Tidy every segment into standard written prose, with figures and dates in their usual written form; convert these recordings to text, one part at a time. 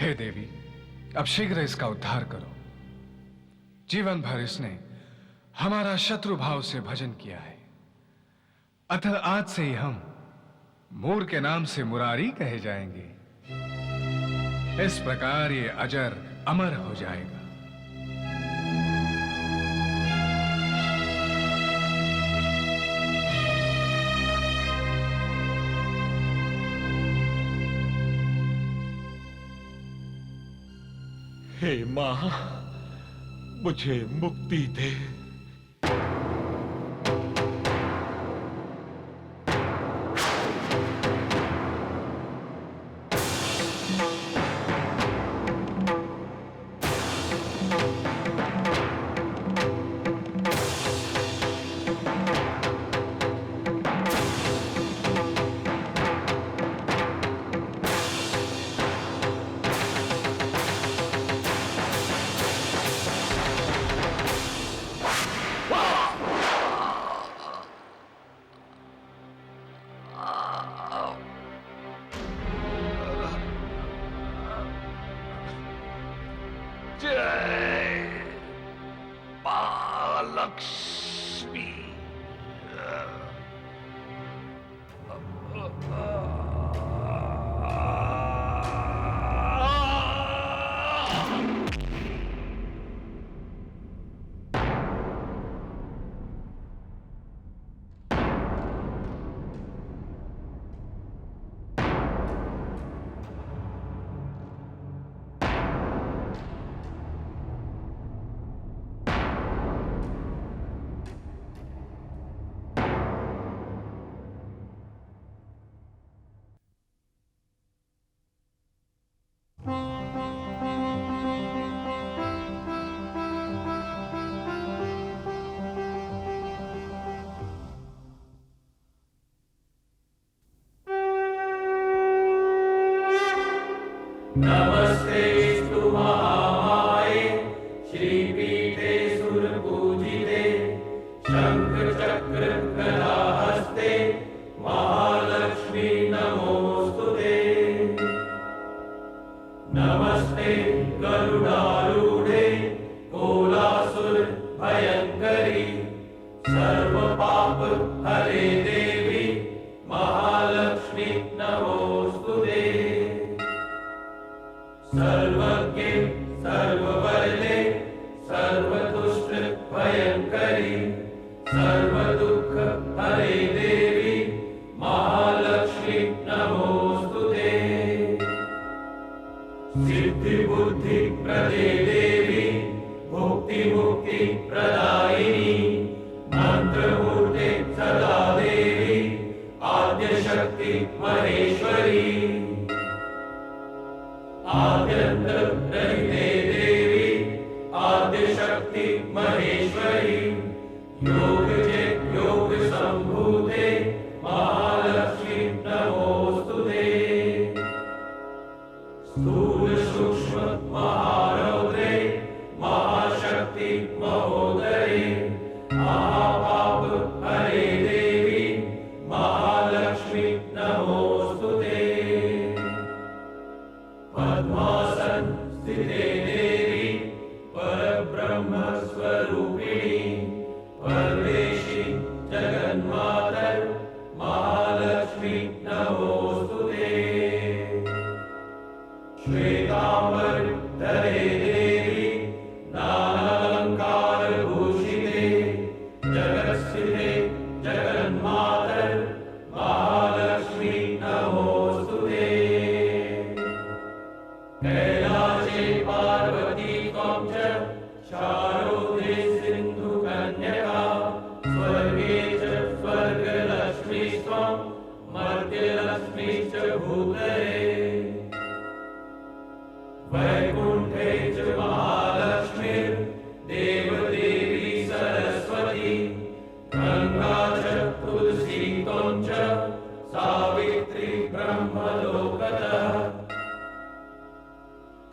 हे देवी, अब शीघ्र इसका उद्धार करो। जीवन भर इसने हमारा शत्रु भाव से भजन किया है, अतः आज से ही हम मूर के नाम से मुरारी कहे जाएंगे। इस प्रकार ये अजर अमर हो जाएगा। हे मां, मुझे मुक्ति दे। जय महालक्ष्मी। नमस्तेस्तु महामाये श्रीपीठे सुरपूजिते शंख चक्र गदाहस्ते महालक्ष्मी नमोस्तुते। नमस्ते गरुडारूढे कोलासुर भयंकरी सर्व पाप हरे देवी महालक्ष्मी नमोस्तुते। सर्वज्ञे सर्ववरदे सर्वदुष्ट भयंकरी सर्वदुःख हरे देवी महालक्ष्मी नमोस्तुते। सिद्धि बुद्धि प्रदे देवी भुक्ति मुक्ति प्रदायिनी मंत्रमूर्ते सदा देवी आद्य शक्ति महेश्वरी। आद्यंत रहिते देवी आद्य शक्ति महेश्वरी योग जे योग संभूते महालक्ष्मी नमोस्तुते। स्थूल सूक्ष्म महारौद्रे महाशक्ति महोदरे महापाप हरे देवी महालक्ष्मी नमोस्तुते। पद्मासन स्थिते देवी परब्रह्म स्वरूपिणी परमेशी जगन्मातर महालक्ष्मी नमोस्तुते। श्वेतांबर धरे देवी नानालंकार भूषिते जगत्स्थिते जगन्मातर महालक्ष्मी नमोस्तुते। तस्मिंश्च भूतले वैकुण्ठे च महालक्ष्मीर्देवदेवी सरस्वती गङ्गा च तुलसी त्वं च सावित्री ब्रह्मलोकतः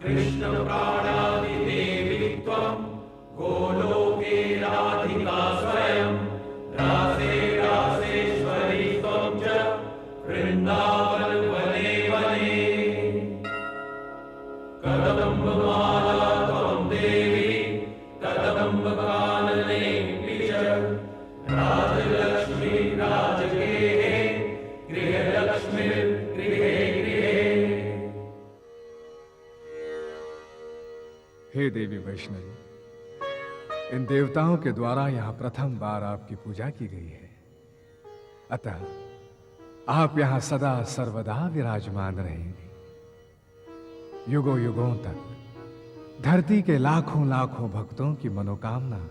कृष्णप्राणादिदेवी त्वं गोलोके राधिका स्वयं रासे रासेश्वरी त्वं च वृन्दावन वने वने कदम्बमाला त्वं देवी कदम्बकानने च राजलक्ष्मी राजगेहे गृहलक्ष्मीर्गृहे गृहे। हे देवी वैष्णवी, इन देवताओं के द्वारा यहां प्रथम बार आपकी पूजा की गई है, अतः आप यहां सदा सर्वदा विराजमान रहेंगे। युगों युगों तक धरती के लाखों लाखों भक्तों की मनोकामना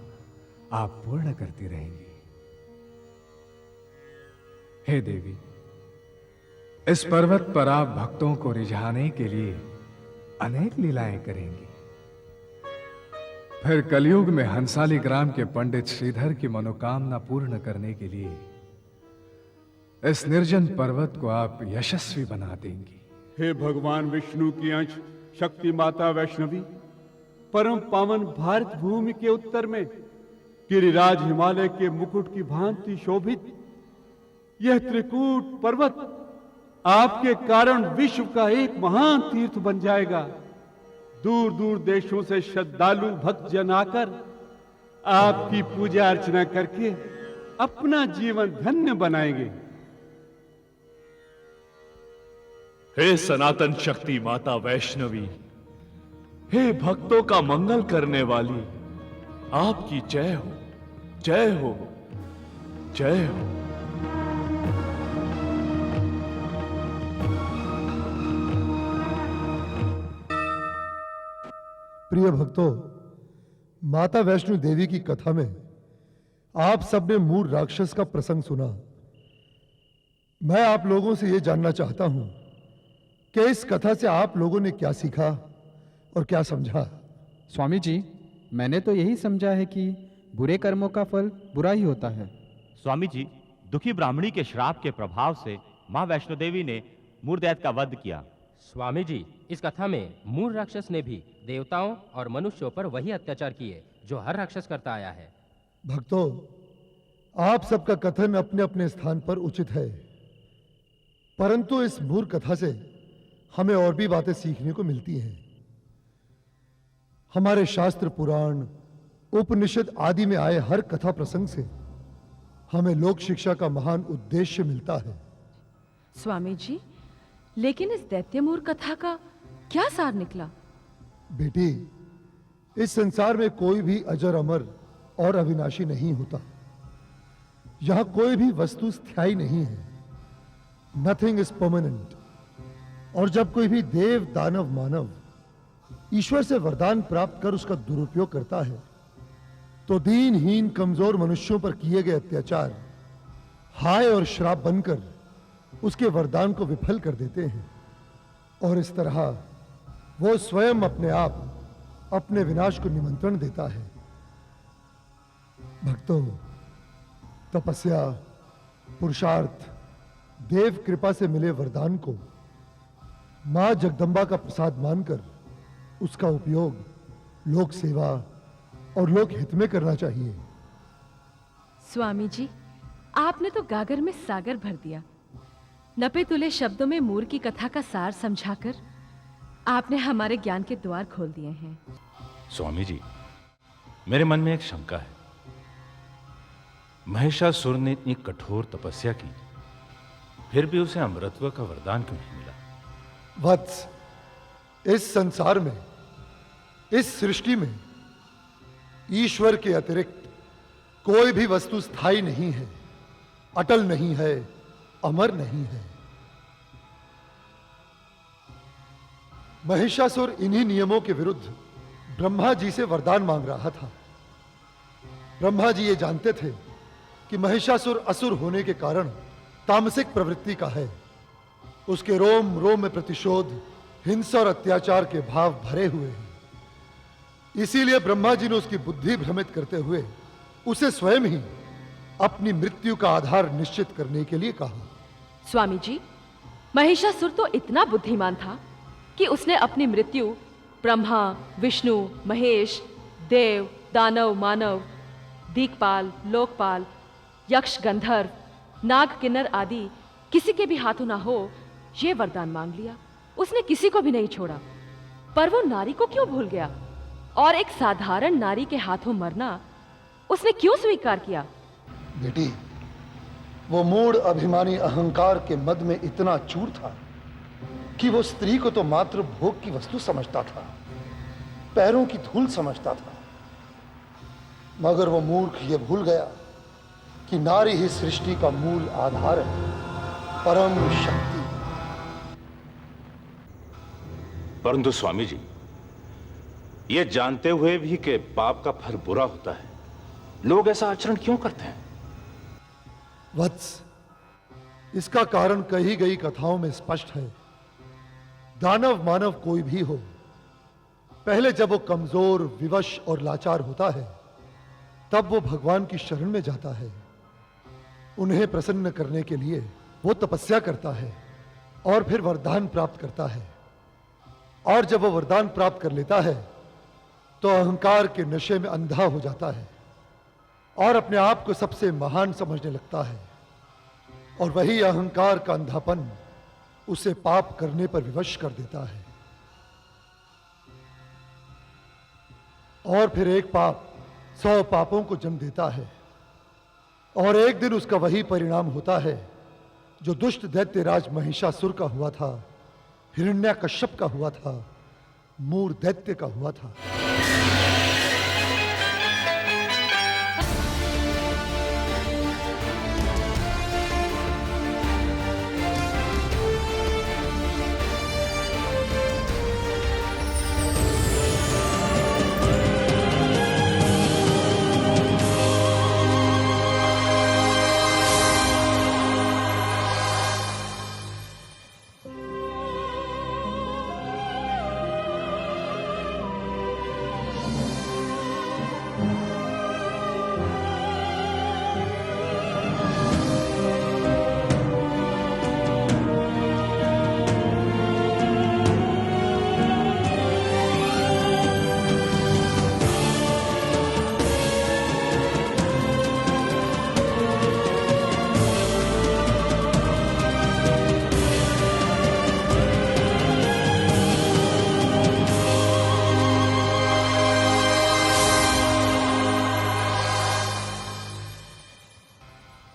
आप पूर्ण करती रहेंगी। हे देवी, इस पर्वत पर आप भक्तों को रिझाने के लिए अनेक लीलाएं करेंगी। फिर कलयुग में हंसाली ग्राम के पंडित श्रीधर की मनोकामना पूर्ण करने के लिए इस निर्जन पर्वत को आप यशस्वी बना देंगी। हे भगवान विष्णु की अंश शक्ति माता वैष्णवी, परम पावन भारत भूमि के उत्तर में गिरिराज हिमालय के मुकुट की भांति शोभित यह त्रिकूट पर्वत आपके कारण विश्व का एक महान तीर्थ बन जाएगा। दूर दूर देशों से श्रद्धालु भक्तजन आकर आपकी पूजा अर्चना करके अपना जीवन धन्य बनाएंगे। हे सनातन शक्ति माता वैष्णवी, हे भक्तों का मंगल करने वाली, आपकी जय हो, जय हो, जय हो। प्रिय भक्तों, माता वैष्णो देवी की कथा में आप सबने मूर राक्षस का प्रसंग सुना। मैं आप लोगों से यह जानना चाहता हूं कि इस कथा से आप लोगों ने क्या सीखा और क्या समझा। स्वामी जी, मैंने तो यही समझा है कि बुरे कर्मों का फल बुरा ही होता है। स्वामी जी, दुखी ब्राह्मणी के श्राप के प्रभाव से मां वैष्णो देवी ने मूरदैत का वध किया। स्वामी जी, इस कथा में मूर राक्षस ने भी देवताओं और मनुष्यों पर वही अत्याचार किए जो हर राक्षस करता आया है। भक्तों, आप सबका कथन अपने अपने स्थान पर उचित है, परंतु इस मूर कथा से हमें और भी बातें सीखने को मिलती हैं। हमारे शास्त्र, पुराण, उपनिषद आदि में आए हर कथा प्रसंग से हमें लोक शिक्षा का महान उद्देश्य मिलता है। स्वामी जी, लेकिन इस दैत्यमूर कथा का क्या सार निकला? बेटी, इस संसार में कोई भी अजर अमर और अविनाशी नहीं होता। यहां कोई भी वस्तु स्थायी नहीं है। Nothing is permanent. और जब कोई भी देव, दानव, मानव ईश्वर से वरदान प्राप्त कर उसका दुरुपयोग करता है, तो दीनहीन कमजोर मनुष्यों पर किए गए अत्याचार हाय और श्राप बनकर उसके वरदान को विफल कर देते हैं, और इस तरह वो स्वयं अपने आप अपने विनाश को निमंत्रण देता है। भक्तों, तपस्या, पुरुषार्थ, देव कृपा से मिले वरदान को मां जगदंबा का प्रसाद मानकर उसका उपयोग लोक सेवा और लोक हित में करना चाहिए। स्वामी जी, आपने तो गागर में सागर भर दिया। नपे तुले शब्दों में मूर की कथा का सार समझाकर आपने हमारे ज्ञान के द्वार खोल दिए हैं। स्वामी जी, मेरे मन में एक शंका है। महिषासुर ने इतनी कठोर तपस्या की, फिर भी उसे अमृतत्व का वरदान क्यों नहीं मिला? वत्स, इस संसार में, इस सृष्टि में ईश्वर के अतिरिक्त कोई भी वस्तु स्थायी नहीं है, अटल नहीं है, अमर नहीं है। महिषासुर इन्हीं नियमों के विरुद्ध ब्रह्मा जी से वरदान मांग रहा था। ब्रह्मा जी ये जानते थे कि महिषासुर असुर होने के कारण तामसिक प्रवृत्ति का है, उसके रोम रोम में प्रतिशोध, हिंसा और अत्याचार के भाव भरे हुए हैं। इसीलिए ब्रह्मा जी ने उसकी बुद्धि भ्रमित करते हुए उसे स्वयं ही अपनी मृत्यु का आधार निश्चित करने के लिए कहा। स्वामी जी, महिषासुर तो इतना बुद्धिमान था कि उसने अपनी मृत्यु ब्रह्मा, विष्णु, महेश, देव, दानव, मानव, दिक्पाल, लोकपाल, यक्ष, गंधर्व, नाग, किन्नर आदि किसी के भी हाथों ना हो, यह वरदान मांग लिया। उसने किसी को भी नहीं छोड़ा। पर वो नारी को क्यों भूल गया और एक साधारण नारी के हाथों मरना उसने क्यों स्वीकार किया? बेटी, वो मूढ़ अभिमानी अहंकार के मद में इतना चूर था कि वो स्त्री को तो मात्र भोग की वस्तु समझता था, पैरों की धूल समझता था। मगर वो मूर्ख ये भूल गया कि नारी ही सृष्टि का मूल आधार है, परम शक्ति। परंतु स्वामी जी, ये जानते हुए भी कि पाप का फल बुरा होता है, लोग ऐसा आचरण क्यों करते हैं? वत्स, इसका कारण कही गई कथाओं में स्पष्ट है। दानव मानव कोई भी हो, पहले जब वो कमजोर, विवश और लाचार होता है, तब वो भगवान की शरण में जाता है। उन्हें प्रसन्न करने के लिए वो तपस्या करता है और फिर वरदान प्राप्त करता है। और जब वो वरदान प्राप्त कर लेता है तो अहंकार के नशे में अंधा हो जाता है और अपने आप को सबसे महान समझने लगता है। और वही अहंकार का अंधापन उसे पाप करने पर विवश कर देता है। और फिर एक पाप 100 पापों को जन्म देता है और एक दिन उसका वही परिणाम होता है जो दुष्ट दैत्यराज महिषासुर का हुआ था, हिरण्यकश्यप का हुआ था, मूर दैत्य का हुआ था।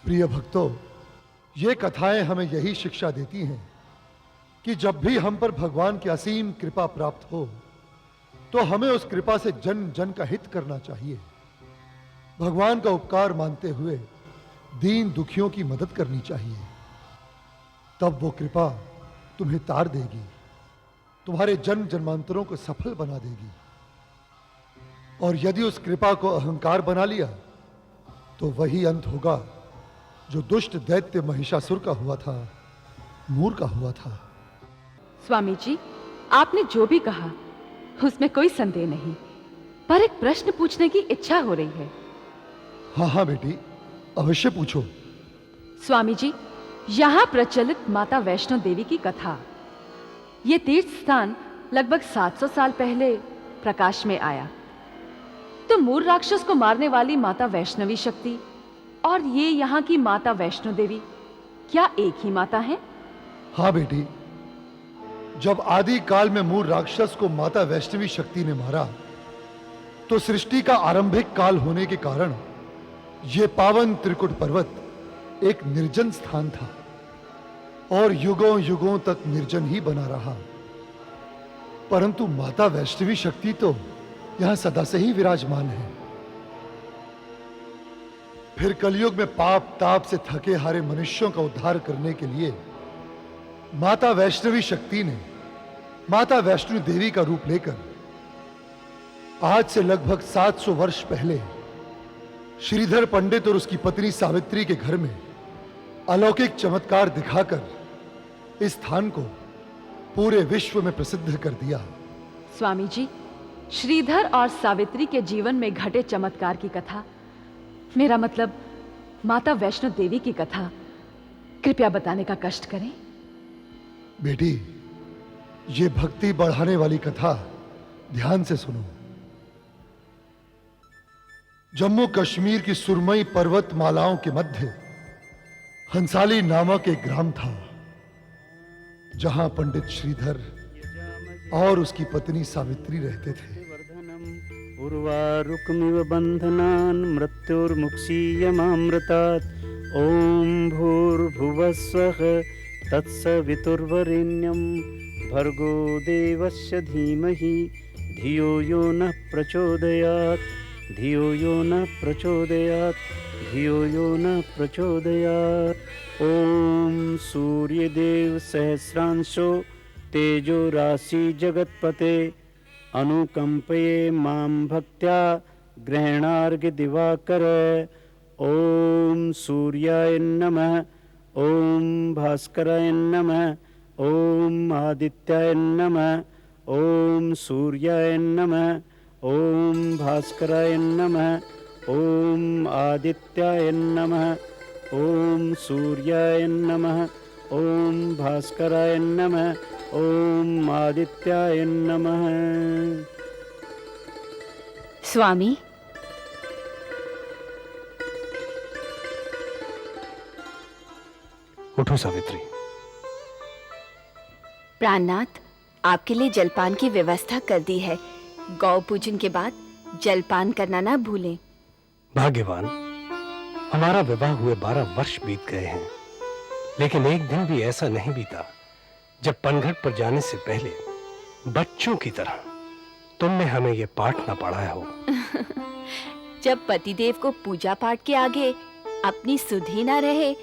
प्रिय भक्तों, ये कथाएं हमें यही शिक्षा देती हैं कि जब भी हम पर भगवान की असीम कृपा प्राप्त हो तो हमें उस कृपा से जन जन का हित करना चाहिए। भगवान का उपकार मानते हुए दीन दुखियों की मदद करनी चाहिए। तब वो कृपा तुम्हें तार देगी, तुम्हारे जन्म जन्मांतरों को सफल बना देगी। और यदि उस कृपा को अहंकार बना लिया तो वही अंत होगा जो दुष्ट दैत्य महिषासुर का हुआ था, मूर का हुआ था। स्वामी जी, आपने जो भी कहा उसमें कोई संदेह नहीं, पर एक प्रश्न पूछने की इच्छा हो रही है। हाँ हाँ बेटी, अवश्य पूछो। स्वामी जी, यहाँ प्रचलित माता वैष्णो देवी की कथा, ये तीर्थ स्थान लगभग 700 साल पहले प्रकाश में आया। तो मूर राक्षस को मारने वाली माता वैष्णवी शक्ति और ये यहाँ की माता वैष्णो देवी क्या एक ही माता हैं? हाँ बेटी, जब आदि काल में मूर राक्षस को माता वैष्णवी शक्ति ने मारा तो सृष्टि का आरंभिक काल होने के कारण यह पावन त्रिकुट पर्वत एक निर्जन स्थान था और युगों युगों तक निर्जन ही बना रहा। परंतु माता वैष्णवी शक्ति तो यहां सदा से ही विराजमान है। फिर कलयुग में पाप ताप से थके हारे मनुष्यों का उद्धार करने के लिए माता वैष्णवी शक्ति ने माता वैष्णो देवी का रूप लेकर आज से लगभग 700 वर्ष पहले श्रीधर पंडित और उसकी पत्नी सावित्री के घर में अलौकिक चमत्कार दिखाकर इस स्थान को पूरे विश्व में प्रसिद्ध कर दिया। स्वामी जी, श्रीधर और सावित्री के जीवन में घटे चमत्कार की कथा, मेरा मतलब माता वैष्णो देवी की कथा, कृपया बताने का कष्ट करें। बेटी, ये भक्ति बढ़ाने वाली कथा ध्यान से सुनो। जम्मू कश्मीर की सुरमई पर्वत मालाओं के मध्य हंसाली नामक एक ग्राम था, जहां पंडित श्रीधर और उसकी पत्नी सावित्री रहते थे। उर्वारुकमिव बंधनान् मृत्युर्मुक्षीयमामृतात्। ओम भूर्भुवस्वः तत्सवितुर्वरेण्यं भर्गो देवस्य धीमहि धियो यो नः प्रचोदयात्। धियो यो नः प्रचोदयात्। धियो यो नः प्रचोदयात्। ओम सूर्यदेव सहस्रांशो तेजो राशि जगत्पते अनुकंपये मां भक्त्या ग्रहणार्घ्य दिवाकर। ओम सूर्याय नमः। ओम भास्कराय नमः। ओम आदित्याय नमः। ओम सूर्याय नमः। ओम भास्कराय नमः। ओम आदित्याय नमः। ओम सूर्याय नमः। ओम भास्कराय नमः। ओम आदित्याय नमः। स्वामी, उठो सावित्री। प्राणनाथ, आपके लिए जलपान की व्यवस्था कर दी है। गौ पूजन के बाद जलपान करना ना भूलें। भाग्यवान, हमारा विवाह हुए 12 वर्ष बीत गए हैं, लेकिन एक दिन भी ऐसा नहीं बीता जब पनघट पर जाने से पहले बच्चों की तरह तुमने हमें यह पाठ ना पढ़ाया हो। जब पतिदेव को पूजा पाठ के आगे अपनी सुधि ना रहे,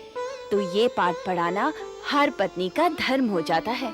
तो ये पाठ पढ़ाना हर पत्नी का धर्म हो जाता है।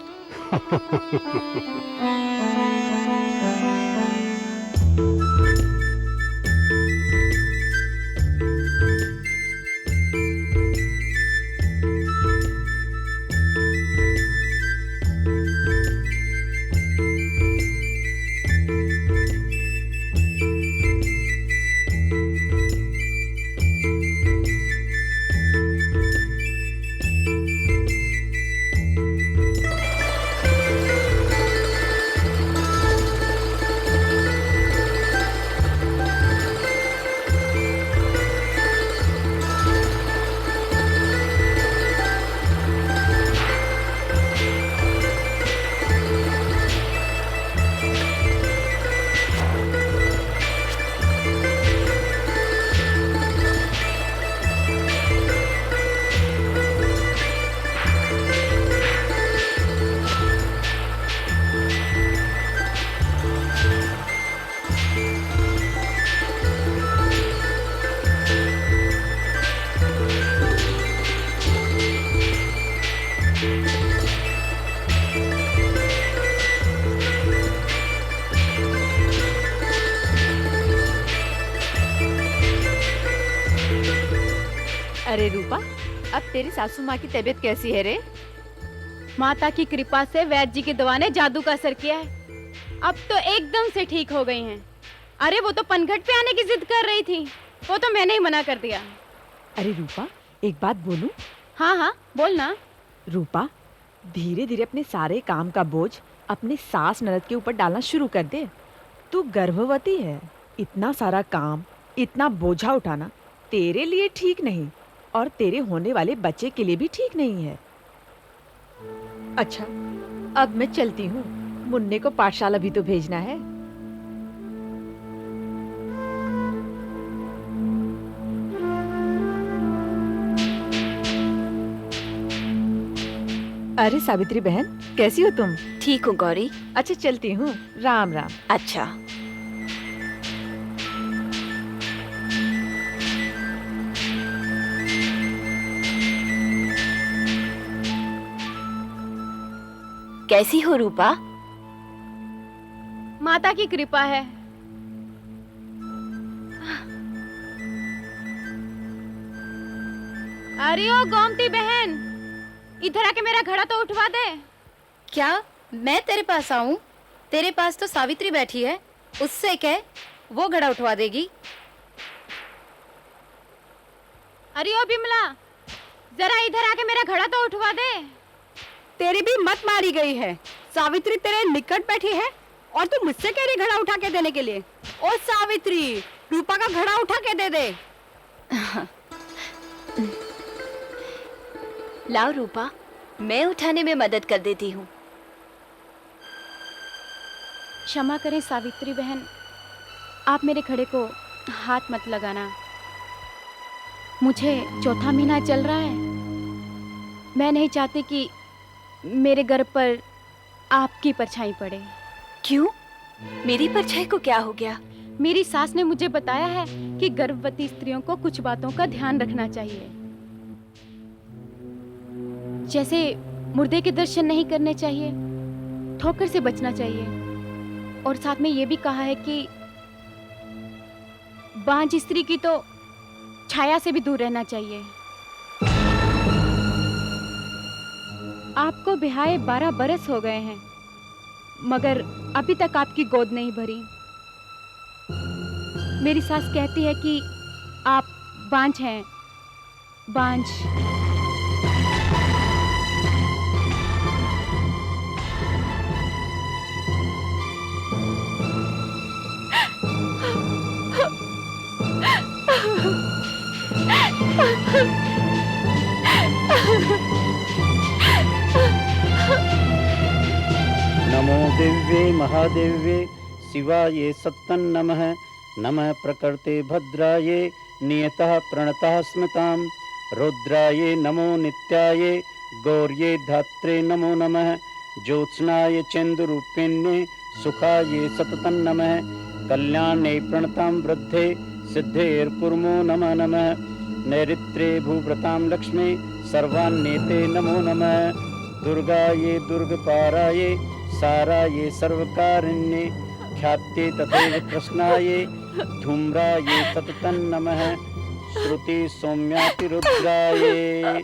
अरे रूपा, अब तेरी सासू माँ की तबीयत कैसी है रे? माता की कृपा से वैद्य जी की दवा ने जादू का असर किया है। अब तो एकदम से ठीक हो गई हैं। अरे वो तो पनघट पे आने की जिद कर रही थी, वो तो मैंने ही मना कर दिया। अरे रूपा, एक बात बोलूं? हाँ हाँ बोल ना। रूपा, धीरे धीरे अपने सारे काम का बोझ अपने सास ननद के ऊपर डालना शुरू कर दे। तू गर्भवती है, इतना सारा काम, इतना बोझा उठाना तेरे लिए ठीक नहीं, और तेरे होने वाले बच्चे के लिए भी ठीक नहीं है। अच्छा, अब मैं चलती हूँ, मुन्ने को पाठशाला भी तो भेजना है। अरे सावित्री बहन, कैसी हो तुम? ठीक हूँ गौरी। अच्छा चलती हूँ, राम राम। अच्छा। कैसी हो रूपा? माता की कृपा है। अरे ओ गोमती बहन, इधर आके मेरा घड़ा तो उठवा दे। क्या मैं तेरे पास आऊं? तेरे पास तो सावित्री बैठी है, उससे कह, वो घड़ा उठवा देगी। अरे ओ बिमला, जरा इधर आके मेरा घड़ा तो उठवा दे। तेरी भी मत मारी गई है। सावित्री तेरे निकट बैठी है और तू मुझसे कह रही घड़ा उठा के देने के लिए। ओ सावित्री, रूपा का घड़ा उठा के दे दे। लाओ रूपा, मैं उठाने में मदद कर देती हूँ। क्षमा करें सावित्री बहन, आप मेरे घड़े को हाथ मत लगाना। मुझे चौथा महीना चल रहा है। मैं नहीं चाहती कि मेरे गर्भ पर आपकी परछाई पड़े। क्यों? मेरी परछाई को क्या हो गया? मेरी सास ने मुझे बताया है कि गर्भवती स्त्रियों को कुछ बातों का ध्यान रखना चाहिए, जैसे मुर्दे के दर्शन नहीं करने चाहिए, ठोकर से बचना चाहिए, और साथ में ये भी कहा है कि बांझ स्त्री की तो छाया से भी दूर रहना चाहिए। आपको ब्याहे 12 बरस हो गए हैं, मगर अभी तक आपकी गोद नहीं भरी। मेरी सास कहती है कि आप बांझ हैं, बांझ। नमो दिव्ये महादेव्ये शिवाये सत्तं नमः। नमः प्रकृते भद्राये नियतः प्रणतः स्मृतां। रुद्राये नमो नित्याये गौर्ये धात्रे नमो नमः। ज्योत्स्नाय चेन्दुरूपिण्ये सुखाये सततं नमः। कल्याणे प्रणतां वृद्धे सिद्धेर्कुर्मो नमः नमः। नैऋत्रे भूव्रतां लक्ष्मी सर्वान्नेते नमो नमः। दुर्गाये दुर्गपाराये साराये सर्वकारिण्ये ख्यात्ये तथैव कृष्णाये धूम्राये सततं नमः। श्रुति सौम्याति रुद्राये।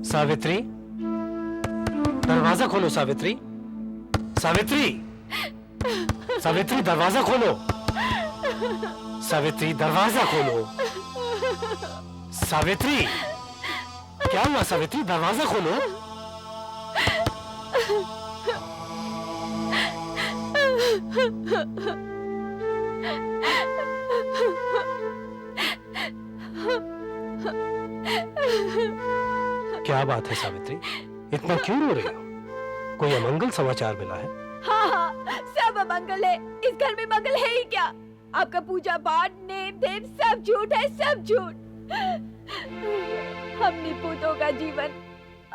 सावित्री, दरवाजा खोलो। सावित्री, सावित्री, सावित्री दरवाजा खोलो। सावित्री दरवाजा खोलो। सावित्री, क्या हुआ? सावित्री दरवाजा खोलो। क्या बात है सावित्री, इतना क्यों रो रही हो? कोई अमंगल समाचार मिला है? हाँ हाँ, सब अमंगल है। इस घर में मंगल है ही क्या? आपका पूजा पाठ, नेम देव सब झूठ है, सब झूठ। हम निपुतों का जीवन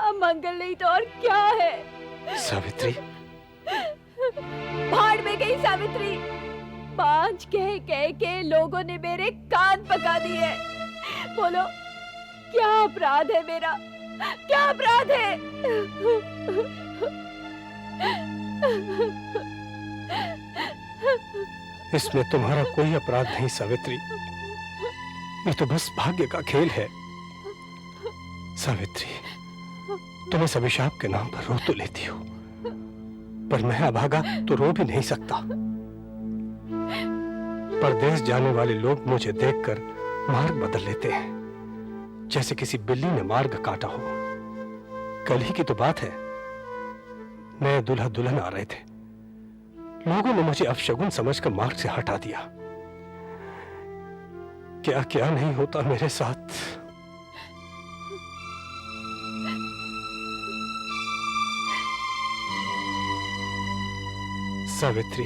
अमंगल नहीं तो और क्या है? सावित्री, भाड़ में गई सावित्री। बांझ कह कह के लोगों ने मेरे कान पका दिए। बोलो, क्या अपराध है मेरा? क्या अपराध है? इसमें तुम्हारा कोई अपराध नहीं सावित्री, ये तो बस भाग्य का खेल है। सावित्री, तुम इस अभिशाप के नाम पर रो तो लेती हो, पर मैं अभागा तो रो भी नहीं सकता। परदेश जाने वाले लोग मुझे देखकर मार्ग बदल लेते हैं, जैसे किसी बिल्ली ने मार्ग काटा हो। कल ही की तो बात है, नए दूल्हा दुल्हन आ रहे थे। लोगों ने मुझे अपशगुन समझकर मार्ग से हटा दिया। क्या क्या नहीं होता मेरे साथ। सावित्री,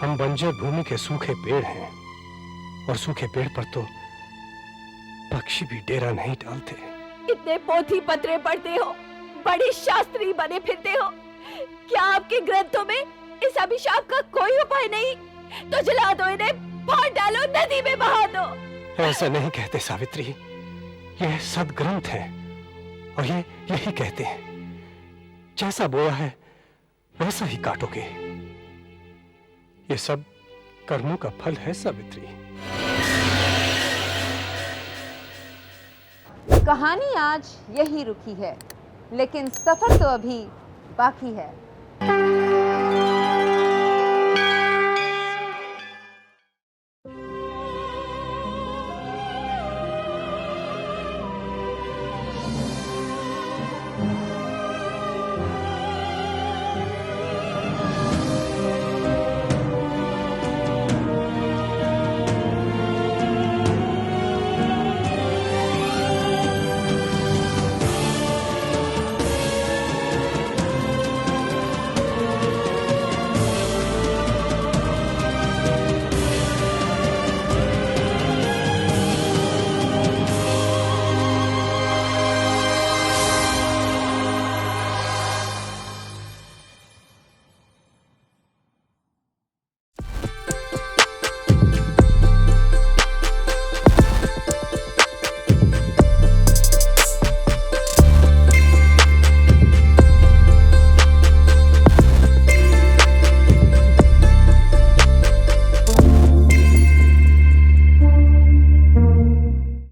हम बंजर भूमि के सूखे पेड़ हैं, और सूखे पेड़ पर तो पक्षी भी डेरा नहीं डालते। इतने पोथी पत्रे पढ़ते हो, बड़े शास्त्री बने फिरते हो, क्या आपके ग्रंथों में इस अभिशाप का कोई उपाय नहीं? तो जला दो इन्हें, फाड़ डालो, नदी में बहा दो। ऐसा नहीं कहते सावित्री, यह सदग्रंथ है और ये यही कहते हैं, जैसा बोया है वैसा ही काटोगे। ये सब कर्मों का फल है सावित्री। कहानी आज यही रुकी है, लेकिन सफर तो अभी बाकी है।